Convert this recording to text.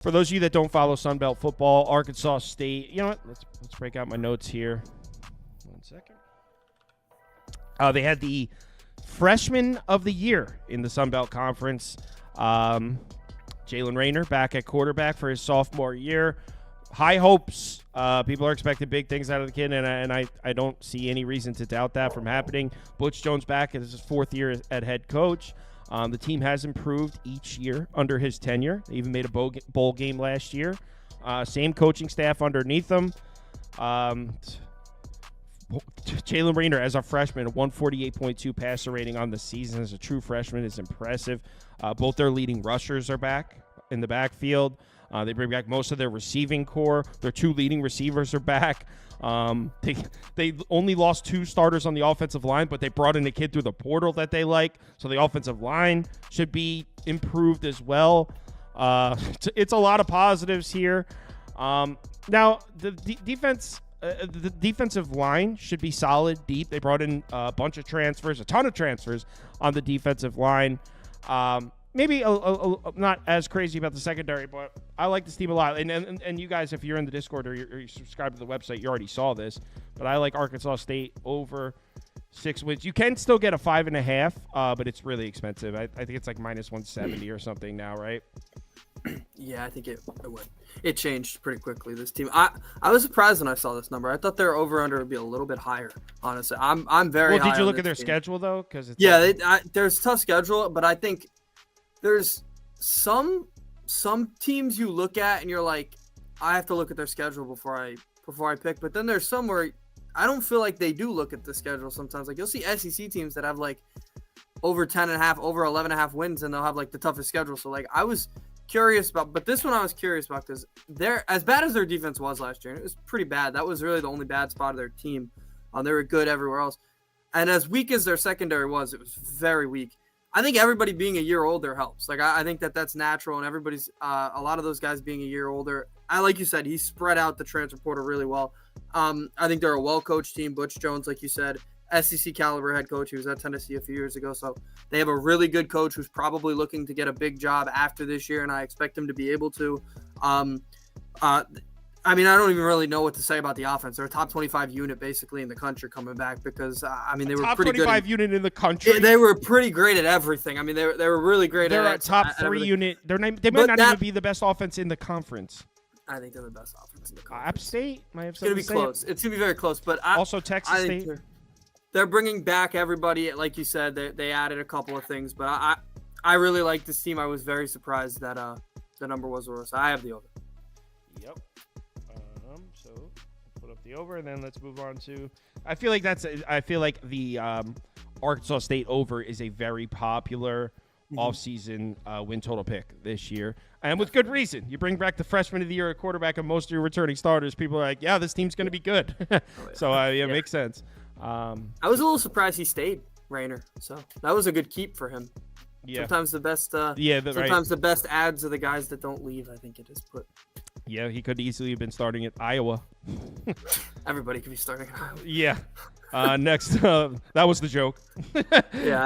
For those of you that don't follow Sunbelt football, Arkansas State, you know what? Let's break out my notes here. 1 second. They had the Freshman of the Year in the Sunbelt Conference. Jalen Rayner back at quarterback for his sophomore year. High hopes. People are expecting big things out of the kid, and I don't see any reason to doubt that from happening. Butch Jones back as his 4th year at head coach. The team has improved each year under his tenure. They even made a bowl game last year. Same coaching staff underneath them. Jalen Rayner, as a freshman, a 148.2 passer rating on the season as a true freshman is impressive. Both their leading rushers are back in the backfield. They bring back most of their receiving core. Their 2 leading receivers are back. They only lost 2 starters on the offensive line, but they brought in a kid through the portal that they like. So the offensive line should be improved as well. It's a lot of positives here. Now, the defense... the defensive line should be solid, deep. They brought in a bunch of transfers, a ton of transfers on the defensive line. Maybe not as crazy about the secondary, but I like this team a lot. And you guys, if you're in the Discord or you subscribe to the website, you already saw this. But I like Arkansas State over 6 wins. You can still get a 5.5, but it's really expensive. I think it's like minus 170 or something now, right? Yeah, I think it would. It changed pretty quickly, this team. I was surprised when I saw this number. I thought their over-under would be a little bit higher, honestly. I'm very high. Well, did you look at their team. schedule, though? There's a tough schedule, but I think there's some teams you look at and you're like, I have to look at their schedule before I pick. But then there's some where I don't feel like they do look at the schedule sometimes. Like, you'll see SEC teams that have, like, over 10.5, over 11.5 wins, and they'll have, like, the toughest schedule. So, like, I was curious about, but this one I was curious about because they're as bad as their defense was last year, and it was pretty bad. That was really the only bad spot of their team. They were good everywhere else, and as weak as their secondary was, it was very weak. I think everybody being a year older helps. Like, I think that's natural, and everybody's a lot of those guys being a year older. Like you said, he spread out the transfer portal really well. I think they're a well-coached team. Butch Jones, like you said, SEC caliber head coach. He was at Tennessee a few years ago. So they have a really good coach who's probably looking to get a big job after this year, and I expect him to be able to. I mean, I don't even really know what to say about the offense. They're a top 25 unit basically in the country coming back because, they were pretty good. Top 25 unit in the country? They were pretty great at everything. I mean, they were really great They're at a top 3 unit. They might not even be the best offense in the conference. I think they're the best offense in the conference. App State might have It's going to be close. It's going to be very close. But also Texas State. They're bringing back everybody. Like you said, they added a couple of things. But I really like this team. I was very surprised that the number was lower. So I have the over. Yep. So put up the over, and then let's move on to. I feel like the Arkansas State over is a very popular off-season win total pick this year, and with good reason. You bring back the freshman of the year at quarterback and most of your returning starters. People are like, yeah, this team's going to be good. So it makes sense. I was a little surprised he stayed, Rayner. So that was a good keep for him. Yeah. Sometimes the best. The best ads are the guys that don't leave. I think it is put. Yeah, he could easily have been starting at Iowa. Everybody could be starting at Iowa. Yeah. Next, that was the joke. Yeah.